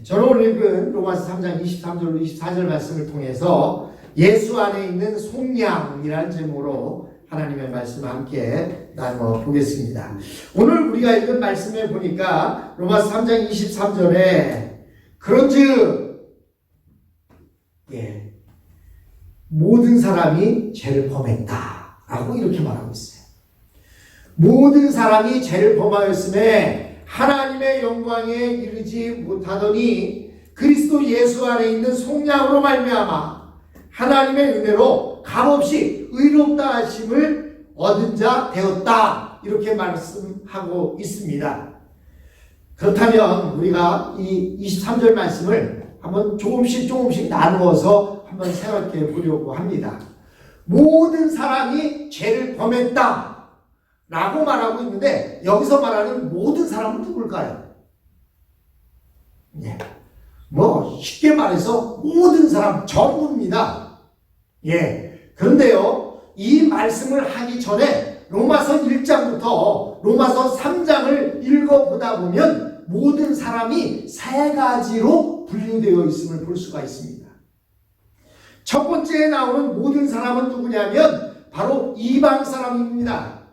저는 오늘 읽은 로마서 3장 23절로 24절 말씀을 통해서 예수 안에 있는 속량이라는 제목으로 하나님의 말씀을 함께 나누어 보겠습니다. 오늘 우리가 읽은 말씀에 보니까 로마서 3장 23절에 그런즉 모든 사람이 죄를 범했다 라고 이렇게 말하고 있어요. 모든 사람이 죄를 범하였음에 하나님의 영광에 이르지 못하더니 그리스도 예수 안에 있는 속량으로 말미암아 하나님의 은혜로 값없이 의롭다 하심을 얻은 자 되었다 이렇게 말씀하고 있습니다. 그렇다면 우리가 이 23절 말씀을 한번 조금씩 나누어서 한번 생각해 보려고 합니다. 모든 사람이 죄를 범했다 라고 말하고 있는데 여기서 말하는 모든 사람은 누굴까요? 쉽게 말해서 모든 사람 전부입니다. 그런데요, 이 말씀을 하기 전에 로마서 1장부터 로마서 3장을 읽어보다 보면 모든 사람이 세 가지로 분류되어 있음을 볼 수가 있습니다. 첫 번째에 나오는 모든 사람은 누구냐면 바로 이방 사람입니다.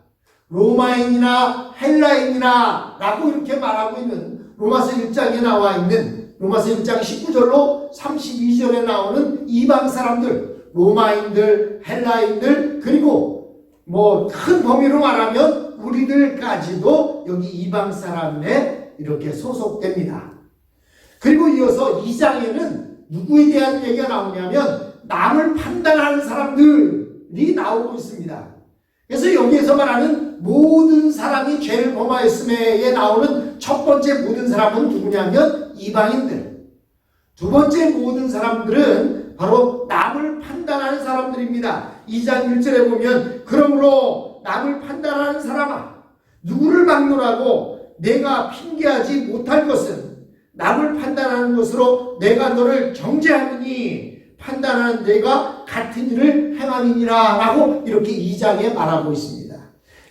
로마인이나 헬라인이나 라고 이렇게 말하고 있는 로마서 1장에 나와 있는 로마서 1장 19절로 32절에 나오는 이방 사람들, 로마인들, 헬라인들, 그리고 큰 범위로 말하면 우리들까지도 여기 이방 사람에 이렇게 소속됩니다. 그리고 이어서 2장에는 누구에 대한 얘기가 나오냐면 남을 판단하는 사람들이 나오고 있습니다. 그래서 여기에서 말하는 모든 사람이 죄를 범하였음에에 나오는 첫 번째 모든 사람은 누구냐면 이방인들. 두 번째 모든 사람들은 바로 남을 판단하는 사람들입니다. 2장 1절에 보면 그러므로 남을 판단하는 사람아 누구를 막론하고 내가 핑계하지 못할 것은 남을 판단하는 것으로 내가 너를 정죄하느니 판단하는 내가 같은 일을 행함이니라 라고 이렇게 2장에 말하고 있습니다.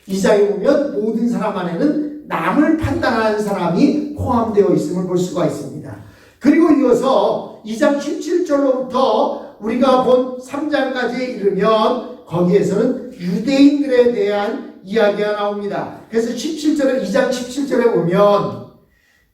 2장에 보면 모든 사람 안에는 남을 판단하는 사람이 포함되어 있음을 볼 수가 있습니다. 그리고 이어서 2장 17절로부터 우리가 본 3장까지 이르면 거기에서는 유대인들에 대한 이야기가 나옵니다. 그래서 2장 17절에 보면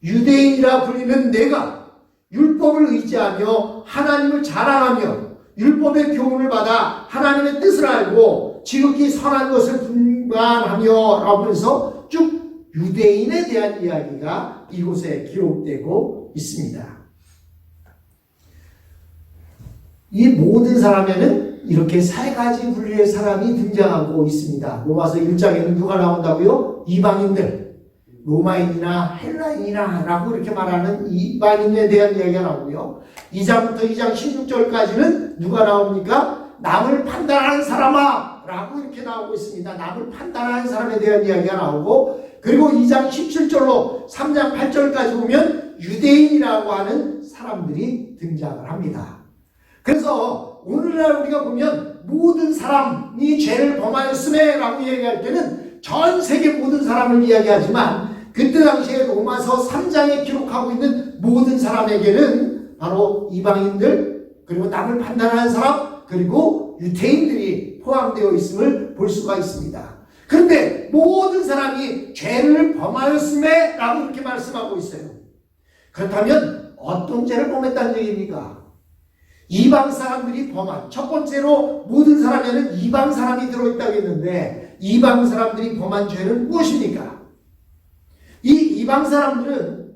유대인이라 불리는 내가 율법을 의지하며 하나님을 자랑하며 율법의 교훈을 받아 하나님의 뜻을 알고 지극히 선한 것을 분간하며 라고 해서 쭉 유대인에 대한 이야기가 이곳에 기록되고 있습니다. 이 모든 사람에는 이렇게 세 가지 분류의 사람이 등장하고 있습니다. 로마서 1장에는 누가 나온다고요? 이방인들, 로마인이나 헬라인이나 라고 이렇게 말하는 이방인에 대한 이야기가 나오고요. 2장부터 2장 16절까지는 누가 나옵니까? 남을 판단하는 사람아 라고 이렇게 나오고 있습니다. 남을 판단하는 사람에 대한 이야기가 나오고, 그리고 2장 17절로 3장 8절까지 보면 유대인이라고 하는 사람들이 등장을 합니다. 그래서 오늘날 우리가 보면 모든 사람이 죄를 범하였음에 라고 얘기할 때는 전 세계 모든 사람을 이야기하지만 그때 당시에 로마서 3장에 기록하고 있는 모든 사람에게는 바로 이방인들, 그리고 남을 판단하는 사람, 그리고 유대인들이 포함되어 있음을 볼 수가 있습니다. 그런데 모든 사람이 죄를 범하였음에 라고 이렇게 말씀하고 있어요. 그렇다면 어떤 죄를 범했다는 얘기입니까? 이방 사람들이 범한, 첫 번째로 모든 사람에는 이방 사람이 들어있다고 했는데 이방 사람들이 범한 죄는 무엇입니까? 이 이방 사람들은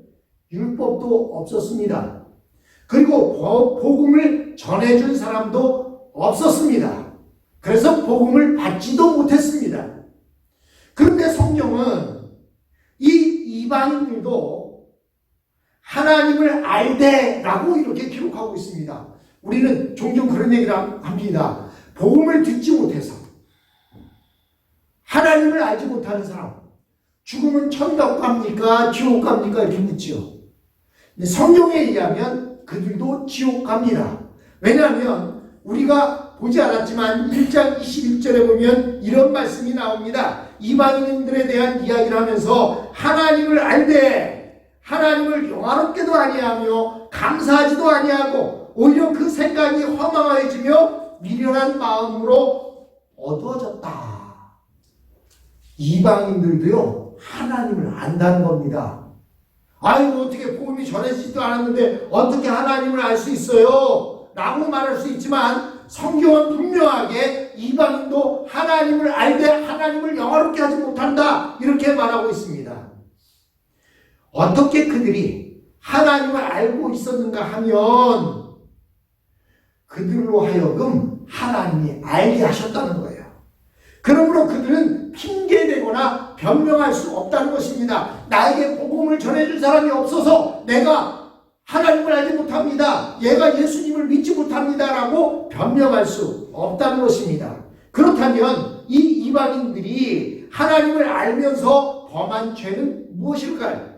율법도 없었습니다. 그리고 복음을 전해준 사람도 없었습니다. 그래서 복음을 받지도 못했습니다. 그런데 성경은 이 이방인들도 하나님을 알되라고 이렇게 기록하고 있습니다. 우리는 종종 그런 얘기를 합니다. 복음을 듣지 못해서 하나님을 알지 못하는 사람, 죽으면 천국 갑니까? 지옥 갑니까? 이렇게 묻지요. 근데 성경에 의하면 그들도 지옥 갑니다. 왜냐하면 우리가 보지 않았지만 1장 21절에 보면 이런 말씀이 나옵니다. 이방인들에 대한 이야기를 하면서 하나님을 알되 하나님을 영화롭게도 아니하며 감사하지도 아니하고 오히려 그 생각이 허망해지며 미련한 마음으로 어두워졌다. 이방인들도요, 하나님을 안다는 겁니다. 아이고, 어떻게 복음이 전해지지도 않았는데 어떻게 하나님을 알 수 있어요? 라고 말할 수 있지만 성경은 분명하게 이방인도 하나님을 알되 하나님을 영화롭게 하지 못한다, 이렇게 말하고 있습니다. 어떻게 그들이 하나님을 알고 있었는가 하면 그들로 하여금 하나님이 알게 하셨다는 거예요. 그러므로 그들은 핑계대거나 변명할 수 없다는 것입니다. 나에게 복음을 전해줄 사람이 없어서 내가 하나님을 알지 못합니다, 얘가 예수님을 믿지 못합니다 라고 변명할 수 없다는 것입니다. 그렇다면 이 이방인들이 하나님을 알면서 범한 죄는 무엇일까요?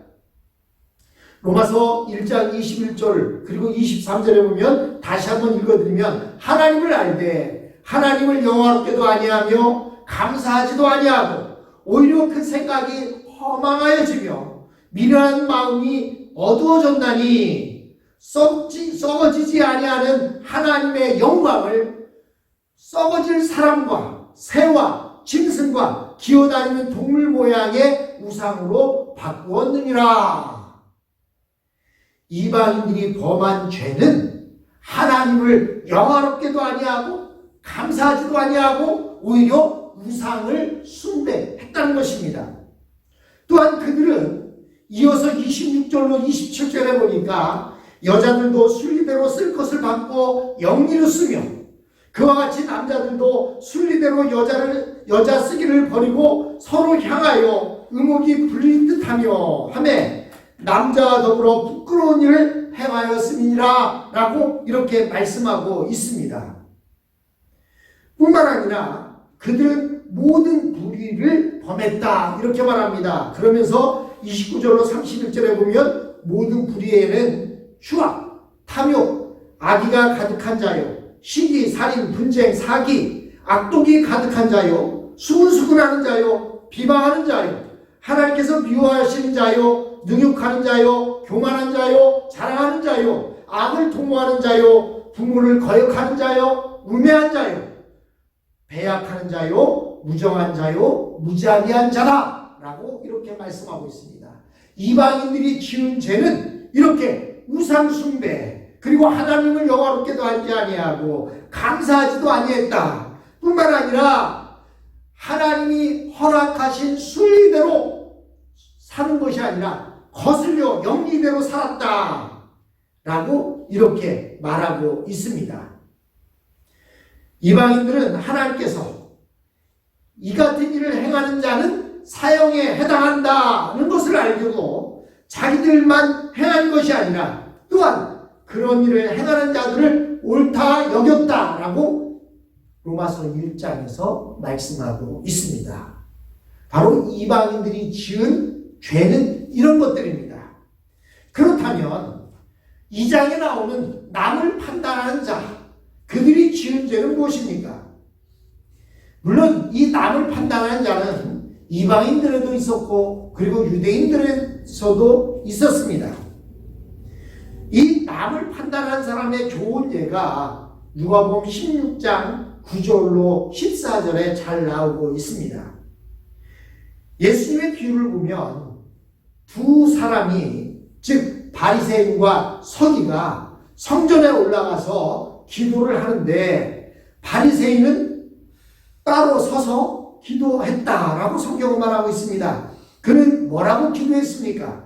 로마서 1장 21절 그리고 23절에 보면, 다시 한번 읽어드리면, 하나님을 알되 하나님을 영화롭게도 아니하며 감사하지도 아니하고 오히려 그 생각이 허망하여지며 미련한 마음이 어두워졌나니 썩어지지 아니하는 하나님의 영광을 썩어질 사람과 새와 짐승과 기어다니는 동물 모양의 우상으로 바꾸었느니라. 이방인들이 범한 죄는 하나님을 영화롭게도 아니하고 감사하지도 아니하고 오히려 우상을 숭배했다는 것입니다. 또한 그들은 이어서 26절로 27절에 보니까 여자들도 순리대로 쓸 것을 받고 영리로 쓰며 그와 같이 남자들도 순리대로 여자 쓰기를 버리고 서로 향하여 의목이 불린 듯하며 하매 남자와 더불어 부끄러운 일을 행하였음이니라 라고 이렇게 말씀하고 있습니다. 뿐만 아니라 그들은 모든 불의를 범했다, 이렇게 말합니다. 그러면서 29절로 31절에 보면 모든 불의에는 추악, 탐욕, 악의가 가득한 자요, 시기, 살인, 분쟁, 사기, 악독이 가득한 자요, 수군수군하는 자요, 비방하는 자요, 하나님께서 미워하시는 자요, 능욕하는 자요, 교만한 자요, 자랑하는 자요, 악을 통모하는 자요, 부모를 거역하는 자요, 우매한 자요, 배약하는 자요, 무정한 자요, 무자비한 자다 라고 이렇게 말씀하고 있습니다. 이방인들이 지은 죄는 이렇게 우상숭배, 그리고 하나님을 영화롭게도 하지 아니하고 감사하지도 아니했다 뿐만 아니라 하나님이 허락하신 순리대로 사는 것이 아니라 거슬려 영리대로 살았다 라고 이렇게 말하고 있습니다. 이방인들은 하나님께서 이 같은 일을 행하는 자는 사형에 해당한다는 것을 알고 자기들만 행한 것이 아니라 또한 그런 일을 행하는 자들을 옳다 여겼다라고 로마서 1장에서 말씀하고 있습니다. 바로 이방인들이 지은 죄는 이런 것들입니다. 그렇다면 2장에 나오는 남을 판단하는 자, 그들이 지은 죄는 무엇입니까? 물론 이 남을 판단하는 자는 이방인들에도 있었고 그리고 유대인들에서도 있었습니다. 이 남을 판단하는 사람의 좋은 예가 누가복음 16장 9절로 14절에 잘 나오고 있습니다. 예수님의 비유를 보면 두 사람이, 즉 바리새인과 서기가 성전에 올라가서 기도를 하는데 바리새인은 따로 서서 기도했다라고 성경은 말하고 있습니다. 그는 뭐라고 기도했습니까?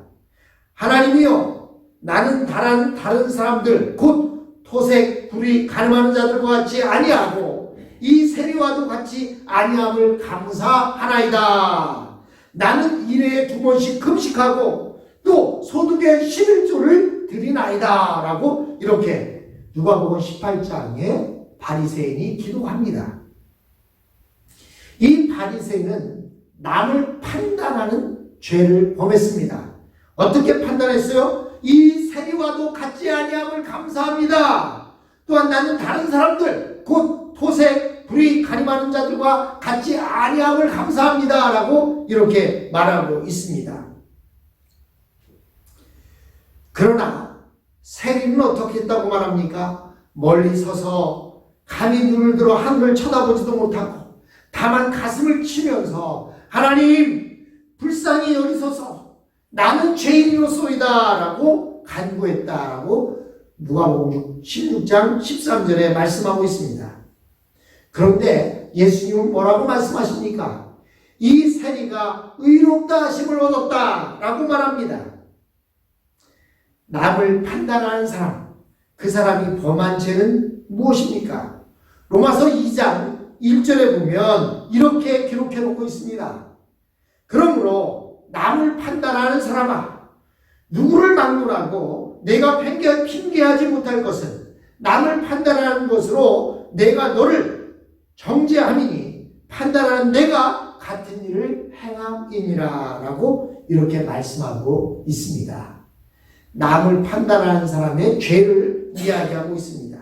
하나님이여, 나는 다른 사람들 곧 토색, 불의, 가늠하는 자들과 같이 아니하고 이 세리와도 같이 아니함을 감사하나이다. 나는 일회에 2번씩 금식하고 또 소득의 11조를 드리나이다 라고 이렇게 누가복음 18장에 바리새인이 기도합니다. 이 바리새인은 남을 판단하는 죄를 범했습니다. 어떻게 판단했어요? 이 세리와도 같지 아니함을 감사합니다. 또한 나는 다른 사람들 곧 토색, 불의, 가늠하는 자들과 같지 아니함을 감사합니다 라고 이렇게 말하고 있습니다. 그러나 세리는 어떻게 했다고 말합니까? 멀리 서서 감히 눈을 들어 하늘을 쳐다보지도 못하고 다만 가슴을 치면서 하나님 불쌍히 여기소서 나는 죄인이로소이다 라고 간구했다라고 누가복음 16장 13절에 말씀하고 있습니다. 그런데 예수님은 뭐라고 말씀하십니까? 이 세리가 의롭다 하심을 얻었다 라고 말합니다. 남을 판단하는 사람, 그 사람이 범한 죄는 무엇입니까? 로마서 2장 1절에 보면 이렇게 기록해 놓고 있습니다. 그러므로 남을 판단하는 사람아, 누구를 막론하고 내가 핑계하지 못할 것은 남을 판단하는 것으로 내가 너를 정죄함이니 판단하는 내가 같은 일을 행함이니라 라고 이렇게 말씀하고 있습니다. 남을 판단하는 사람의 죄를 이야기하고 있습니다.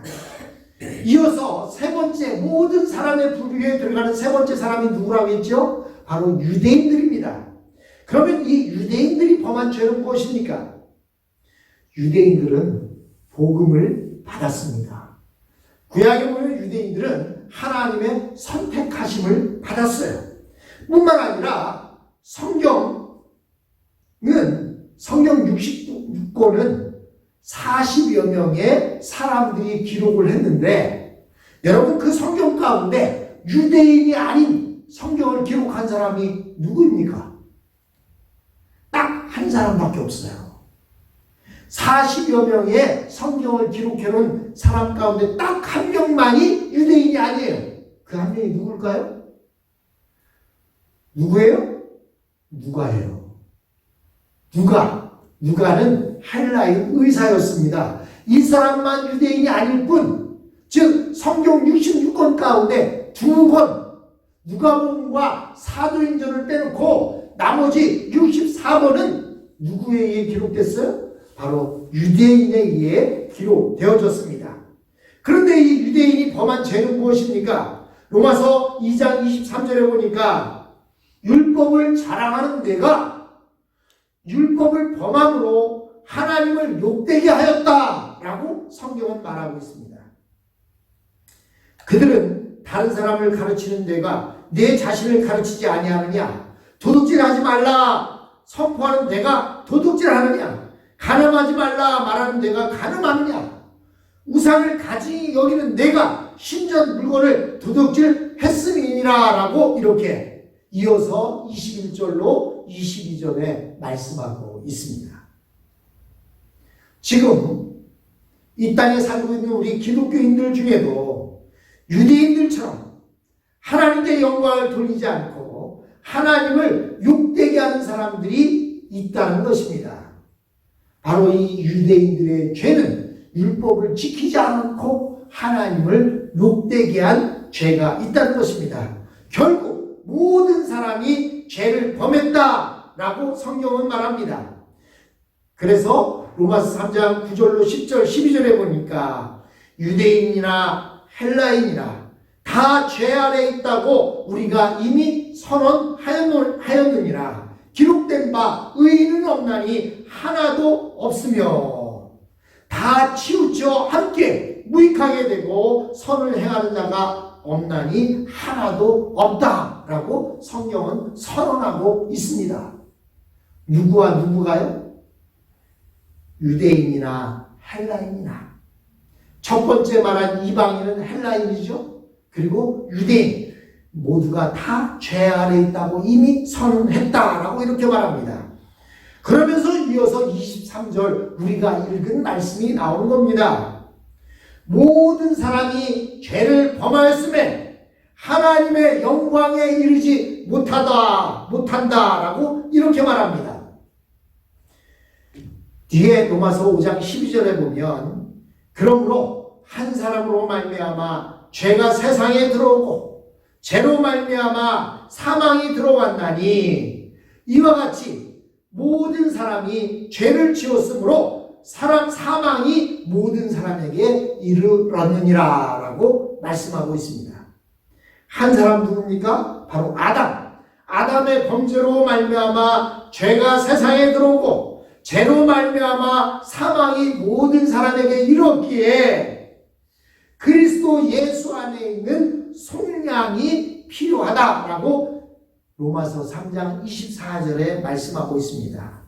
이어서 세 번째, 모든 사람의 불의에 들어가는 세 번째 사람이 누구라고 했죠? 바로 유대인들입니다. 그러면 이 유대인들이 범한 죄는 무엇입니까? 유대인들은 복음을 받았습니다. 구약에 보면 유대인들은 하나님의 선택하심을 받았어요. 뿐만 아니라 성경 66권은 40여 명의 사람들이 기록을 했는데 여러분 그 성경 가운데 유대인이 아닌 성경을 기록한 사람이 누구입니까? 딱 한 사람밖에 없어요. 40여 명의 성경을 기록해놓은 사람 가운데 딱 한 명만이 유대인이 아니에요. 그 한 명이 누굴까요? 누구예요? 누가예요. 누가는 헬라인 의사였습니다. 이 사람만 유대인이 아닐 뿐, 즉 성경 66권 가운데 2권 누가복음과 사도행전을 빼놓고 나머지 64권은 누구에 의해 기록됐어요? 바로 유대인에 의해 기록되어졌습니다. 그런데 이 유대인이 범한 죄는 무엇입니까? 로마서 2장 23절에 보니까 율법을 자랑하는 내가 율법을 범함으로 하나님을 욕되게 하였다라고 성경은 말하고 있습니다. 그들은 다른 사람을 가르치는 내가 내 자신을 가르치지 아니하느냐? 도둑질하지 말라 선포하는 내가 도둑질하느냐? 간음하지 말라 말하는 내가 간음하느냐? 우상을 가지 여기는 내가 신전 물건을 도둑질했음이니라 라고 이렇게 이어서 21절로 22절에 말씀하고 있습니다. 지금 이 땅에 살고 있는 우리 기독교인들 중에도 유대인들처럼 하나님께 영광을 돌리지 않고 하나님을 욕되게 하는 사람들이 있다는 것입니다. 바로 이 유대인들의 죄는 율법을 지키지 않고 하나님을 욕되게 한 죄가 있다는 것입니다. 결국 모든 사람이 죄를 범했다라고 성경은 말합니다. 그래서 로마서 3장 9절로 10절 12절에 보니까 유대인이나 헬라인이나 다 죄 아래 있다고 우리가 이미 선언하였느니라. 기록된 바 의인은 없나니 하나도 없으며 다 치우쳐 함께 무익하게 되고 선을 행하는 자가 없나니 하나도 없다라고 성경은 선언하고 있습니다. 누구와 누구가요? 유대인이나 헬라인이나. 첫 번째 말한 이방인은 헬라인이죠. 그리고 유대인 모두가 다 죄 아래 있다고 이미 선언했다라고 이렇게 말합니다. 그러면서 이어서 23절 우리가 읽은 말씀이 나오는 겁니다. 모든 사람이 죄를 범하였음에 하나님의 영광에 이르지 못한다라고 이렇게 말합니다. 뒤에 로마서 5장 12절에 보면 그러므로 한 사람으로 말미암아 죄가 세상에 들어오고 죄로 말미암아 사망이 들어왔나니 이와 같이 모든 사람이 죄를 지었으므로 사망이 모든 사람에게 이르렀느니라 라고 말씀하고 있습니다. 한 사람 누굽니까? 바로 아담의 범죄로 말미암아 죄가 세상에 들어오고 죄로 말미암아 사망이 모든 사람에게 이뤘기에 그리스도 예수 안에 있는 속량이 필요하다라고 로마서 3장 24절에 말씀하고 있습니다.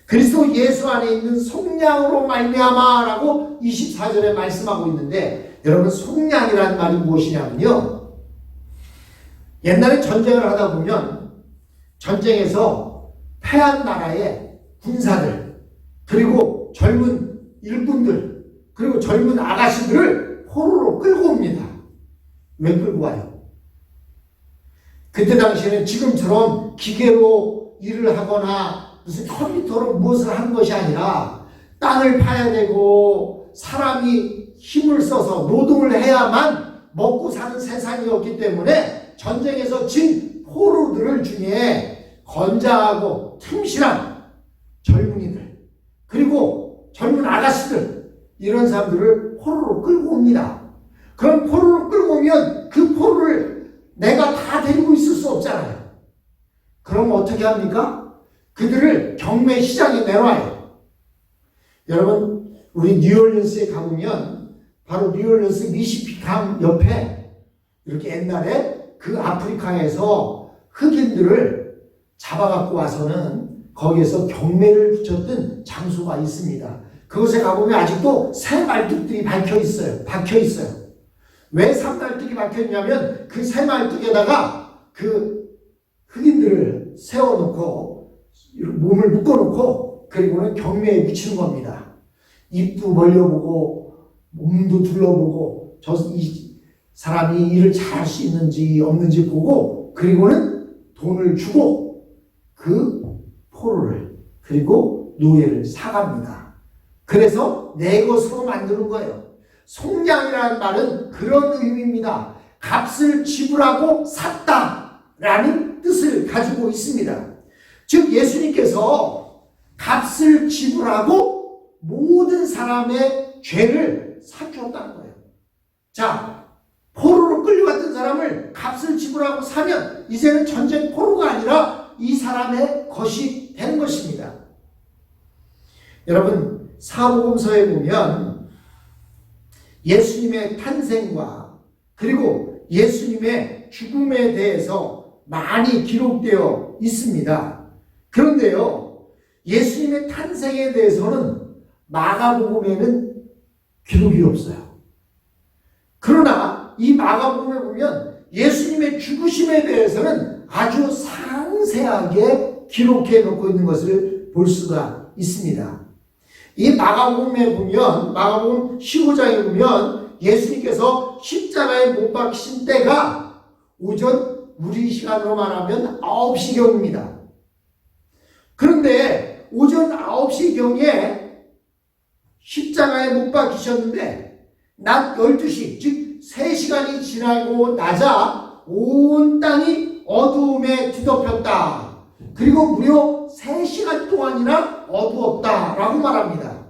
그리스도 예수 안에 있는 속량으로 말미암아라고 24절에 말씀하고 있는데, 여러분 속량이라는 말이 무엇이냐면요, 옛날에 전쟁을 하다 보면 전쟁에서 패한 나라의 군사들, 그리고 젊은 일꾼들, 그리고 젊은 아가씨들을 포로로 끌고 옵니다. 왜 끌고 와요? 그때 당시에는 지금처럼 기계로 일을 하거나 무슨 컴퓨터로 무엇을 하는 것이 아니라 땅을 파야 되고 사람이 힘을 써서 노동을 해야만 먹고 사는 세상이었기 때문에 전쟁에서 진 포로들 중에 건장하고 틈실한 젊은이들, 그리고 젊은 아가씨들, 이런 사람들을 포로로 끌고 옵니다. 그럼 포로로 끌고 오면 그 포로를 내가 다 데리고 있을 수 없잖아요. 그럼 어떻게 합니까? 그들을 경매 시장에 내놔요. 여러분, 우리 뉴올리언스에 가보면 바로 뉴올리언스 미시피 강 옆에 이렇게 옛날에 그 아프리카에서 흑인들을 잡아갖고 와서는 거기에서 경매를 붙였던 장소가 있습니다. 그곳에 가보면 아직도 새 말뚝들이 박혀 있어요. 왜 삿말뚝이 박혀 있냐면 그 새 말뚝에다가 그 흑인들을 세워놓고 몸을 묶어놓고 그리고는 경매에 붙이는 겁니다. 입도 벌려보고 몸도 둘러보고 이 사람이 일을 잘할 수 있는지 없는지 보고, 그리고는 돈을 주고 그 포로를, 그리고 노예를 사갑니다. 그래서 내 것으로 만드는 거예요. 속량이라는 말은 그런 의미입니다. 값을 지불하고 샀다라는 뜻을 가지고 있습니다. 즉 예수님께서 값을 지불하고 모든 사람의 죄를 사주었다는 거예요. 자, 포로로 끌려갔던 사람을 값을 지불하고 사면 이제는 전쟁 포로가 아니라 이 사람의 것이 되는 것입니다. 여러분, 사복음서에 보면 예수님의 탄생과 그리고 예수님의 죽음에 대해서 많이 기록되어 있습니다. 그런데요, 예수님의 탄생에 대해서는 마가복음에는 기록이 없어요. 그러나 이 마가복음에 보면 예수님의 죽으심에 대해서는 아주 상세하게 기록해 놓고 있는 것을 볼 수가 있습니다. 이 마가복음에 보면, 마가복음 15장에 보면 예수님께서 십자가에 못 박히신 때가 오전 우리 시간으로 말하면 9시경입니다. 그런데 오전 9시경에 십자가에 못 박히셨는데 낮 12시, 즉 3시간이 지나고 나자 온 땅이 어두움에 뒤덮였다. 그리고 무려 3시간 동안이나 어두웠다라고 말합니다.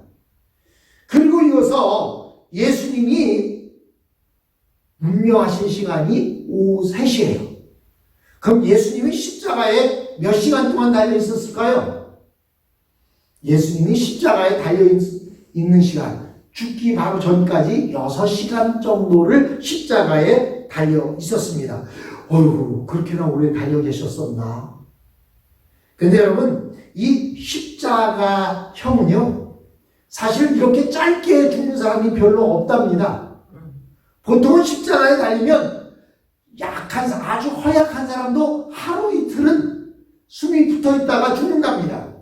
그리고 이어서 예수님이 운명하신 시간이 오후 3시예요. 그럼 예수님이 십자가에 몇 시간 동안 달려 있었을까요? 예수님이 십자가에 달려 있는 시간, 죽기 바로 전까지 6시간 정도를 십자가에 달려 있었습니다. 어휴, 그렇게나 오래 달려 계셨었나? 근데 여러분, 이 십자가형은요, 사실 이렇게 짧게 죽는 사람이 별로 없답니다. 보통은 십자가에 달리면 아주 허약한 사람도 하루 이틀은 숨이 붙어 있다가 죽는답니다.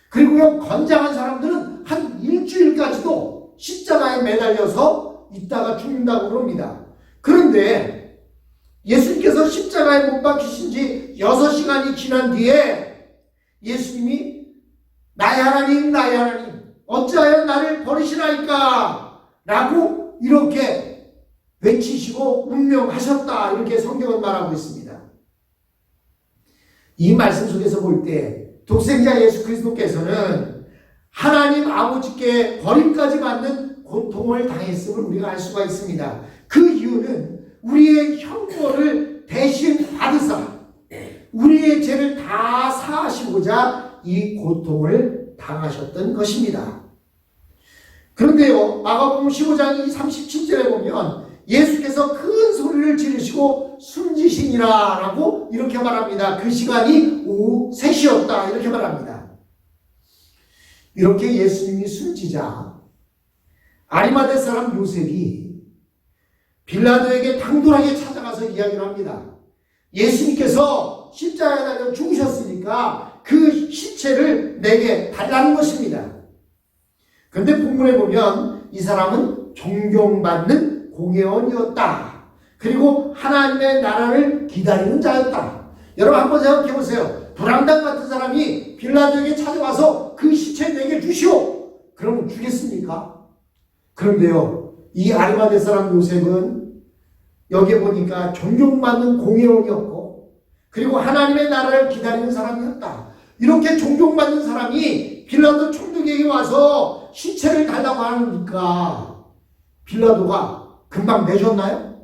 그리고요, 건장한 사람들은 한 일주일까지도 십자가에 매달려서 있다가 죽는다고 그럽니다. 그런데 예수님께서 십자가에 못 박히신 지 6시간이 지난 뒤에 예수님이 나의 하나님, 나의 하나님, 어찌하여 나를 버리시나이까? 라고 이렇게 외치시고 운명하셨다. 이렇게 성경은 말하고 있습니다. 이 말씀 속에서 볼 때 독생자 예수 그리스도께서는 하나님 아버지께 버림까지 받는 고통을 당했음을 우리가 알 수가 있습니다. 그 이유는 우리의 형벌을 대신 받으사 우리의 죄를 다 사하시고자 이 고통을 당하셨던 것입니다. 그런데요, 마가복음 15장 37절에 보면 예수께서 큰 소리를 지르시고 숨지시니라 라고 이렇게 말합니다. 그 시간이 오후 3시였다 이렇게 말합니다. 이렇게 예수님이 숨지자 아리마대 사람 요셉이 빌라도에게 당돌하게 찾아가서 이야기를 합니다. 예수님께서 십자가에 달려 죽으셨으니까 그 시체를 내게 달라는 것입니다. 그런데 본문에 보면 이 사람은 존경받는 공회원이었다. 그리고 하나님의 나라를 기다리는 자였다. 여러분 한번 생각해 보세요. 불황당 같은 사람이 빌라도에게 찾아와서 그 시체 내게 주시오. 그러면 주겠습니까? 그런데요, 이 아리마대 사람 요셉은 여기에 보니까 존경받는 공회원이었고 그리고 하나님의 나라를 기다리는 사람이었다. 이렇게 존경받는 사람이 빌라도 총독에게 와서 시체를 달라고 하니까 빌라도가 금방 내줬나요?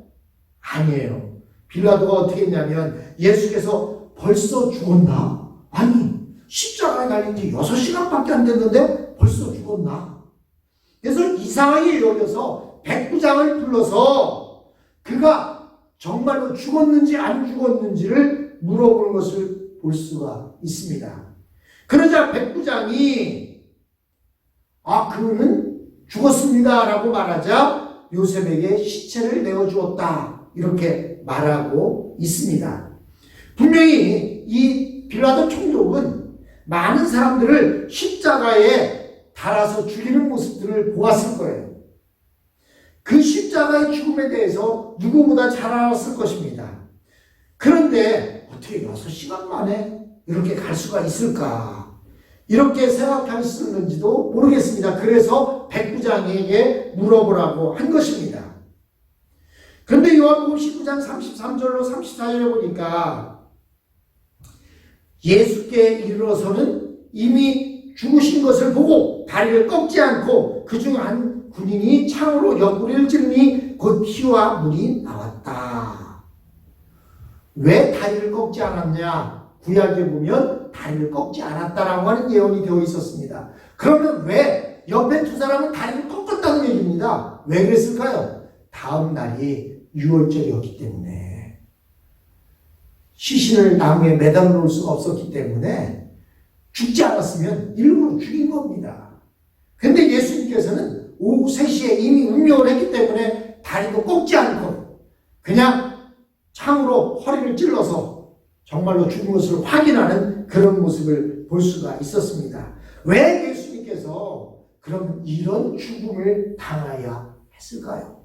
아니에요. 빌라도가 어떻게 했냐면 예수께서 벌써 죽었나? 아니, 십자가에 달린 지 6시간밖에 안 됐는데 벌써 죽었나? 그래서 이상하게 여겨서 백부장을 불러서 그가 정말로 죽었는지 안 죽었는지를 물어보는 것을 볼 수가 있습니다. 그러자 백부장이 그는 죽었습니다 라고 말하자 요셉에게 시체를 내어주었다 이렇게 말하고 있습니다. 분명히 이 빌라도 총독은 많은 사람들을 십자가에 달아서 죽이는 모습들을 보았을 거예요. 그 십자가의 죽음에 대해서 누구보다 잘 알았을 것입니다. 그런데 어떻게 6시간 만에 이렇게 갈 수가 있을까? 이렇게 생각했었는지도 모르겠습니다. 그래서 백부장에게 물어보라고 한 것입니다. 그런데 요한복음 19장 33절로 34절에 보니까 예수께 이르러서는 이미 죽으신 것을 보고 다리를 꺾지 않고 그중 한 군인이 창으로 옆구리를 찌르니 곧 피와 물이 나왔다. 왜 다리를 꺾지 않았냐? 구약에 보면 다리를 꺾지 않았다라고 하는 예언이 되어 있었습니다. 그러면 왜 옆에 두 사람은 다리를 꺾었다는 얘기입니다. 왜 그랬을까요? 다음 날이 유월절이었기 때문에 시신을 나무에 매달아 놓을 수가 없었기 때문에 죽지 않았으면 일부러 죽인 겁니다. 근데 예수님께서는 오후 3시에 이미 운명을 했기 때문에 다리도 꺾지 않고 그냥 창으로 허리를 찔러서 정말로 죽은 것을 확인하는 그런 모습을 볼 수가 있었습니다. 왜 예수님께서 그럼 이런 죽음을 당하여야 했을까요?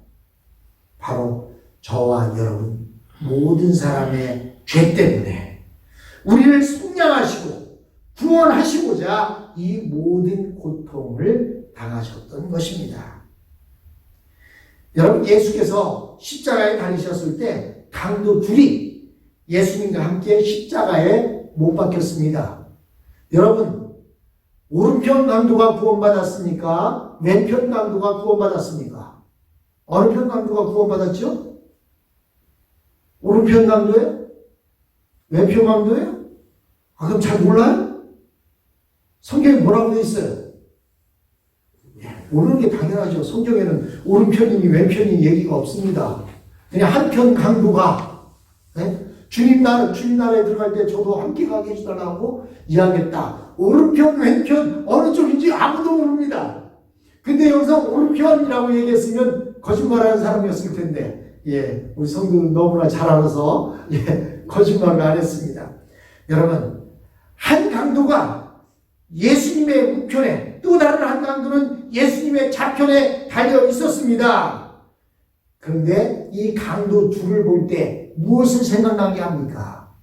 바로 저와 여러분 모든 사람의 죄 때문에 우리를 속량하시고 구원하시고자 이 모든 고통을 당하셨던 것입니다. 여러분 예수께서 십자가에 달리셨을 때 강도 둘이 예수님과 함께 십자가에 못 박혔습니다. 여러분 오른편 강도가 구원받았습니까? 왼편 강도가 구원받았습니까? 어느 편 강도가 구원받았죠? 오른편 강도예요? 왼편 강도예요? 그럼 잘 몰라요? 성경에 뭐라고 되어 있어요? 모르는 게 당연하죠. 성경에는 오른편이니 왼편이니 얘기가 없습니다. 그냥 한편 강도가 주님 나라에 들어갈 때 저도 함께 가게 해주달라고 이야기했다. 오른편 왼편 어느 쪽인지 아무도 모릅니다. 근데 여기서 오른편이라고 얘기했으면 거짓말하는 사람이었을 텐데 우리 성도는 너무나 잘 알아서 거짓말을 안 했습니다. 여러분 한 강도가 예수님의 우편에 또 다른 한 강도는 예수님의 좌편에 달려 있었습니다. 그런데 이 강도 둘을 볼 때 무엇을 생각나게 합니까?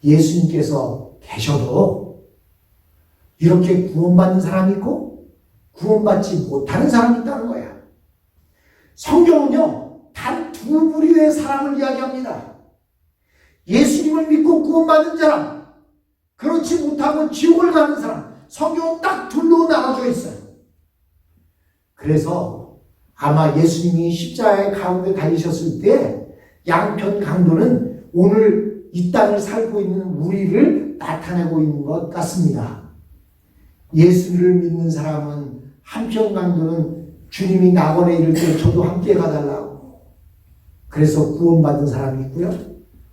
예수님께서 계셔도 이렇게 구원받는 사람이 있고 구원받지 못하는 사람이 있다는 거야. 성경은요 단 두 부류의 사람을 이야기합니다. 예수님을 믿고 구원받은 사람, 그렇지 못하고 지옥을 가는 사람. 성경은 딱 둘로 나눠져 있어요. 그래서 아마 예수님이 십자가의 가운데 달리셨을 때 양편 강도는 오늘 이 땅을 살고 있는 우리를 나타내고 있는 것 같습니다. 예수를 믿는 사람은 한편 강도는 주님이 낙원에 이를 때 저도 함께 가달라고 그래서 구원받은 사람이 있고요.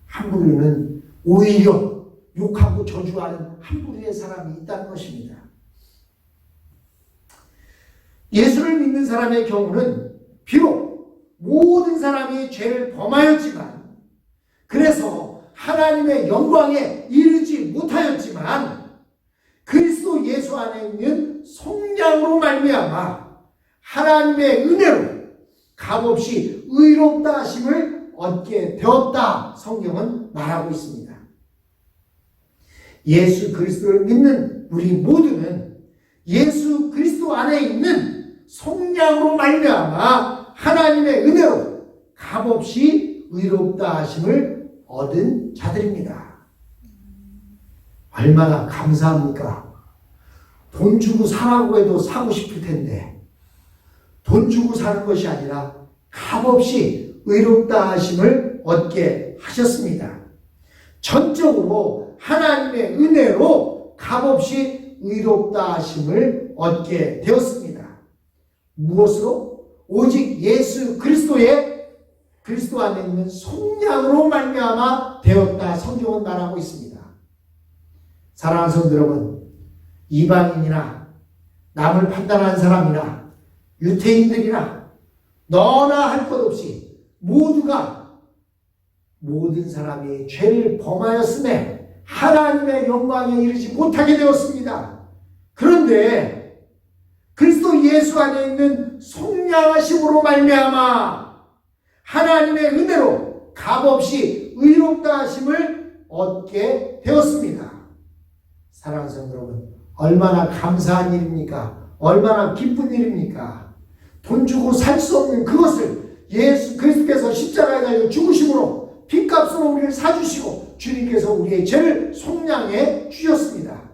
한 부류는 오히려 욕하고 저주하는 한 부류의 사람이 있다는 것입니다. 예수를 믿는 사람의 경우는 비록 모든 사람이 죄를 범하였지만 그래서 하나님의 영광에 이르지 못하였지만 그리스도 예수 안에 있는 속량으로 말미암아 하나님의 은혜로 값없이 의롭다 하심을 얻게 되었다 성경은 말하고 있습니다. 예수 그리스도를 믿는 우리 모두는 예수 그리스도 안에 있는 속량으로 말미암아 하나님의 은혜로 값없이 의롭다 하심을 얻은 자들입니다. 얼마나 감사합니까? 돈 주고 사라고 해도 사고 싶을 텐데 돈 주고 사는 것이 아니라 값없이 의롭다 하심을 얻게 하셨습니다. 전적으로 하나님의 은혜로 값없이 의롭다 하심을 얻게 되었습니다. 무엇으로? 오직 예수 그리스도 안에 있는 속량으로 말미암아 되었다 성경은 말하고 있습니다. 사랑하는 성도 여러분, 이방인이나 남을 판단하는 사람이나 유태인들이나 너나 할 것 없이 모든 사람이 죄를 범하였음에 하나님의 영광에 이르지 못하게 되었습니다. 그런데 그리스도 예수 안에 있는 속량하심으로 말미암아 하나님의 은혜로 값없이 의롭다 하심을 얻게 되었습니다. 사랑하는 성도 여러분, 얼마나 감사한 일입니까? 얼마나 기쁜 일입니까? 돈 주고 살 수 없는 그것을 예수 그리스도께서 십자가에 달려 죽으심으로 핏값으로 우리를 사주시고 주님께서 우리의 죄를 속량해 주셨습니다.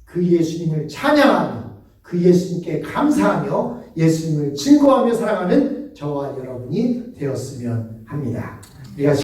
그 예수님을 찬양하며 그 예수님께 감사하며 예수님을 증거하며 살아가는 저와 여러분이 되었으면 합니다. 우리가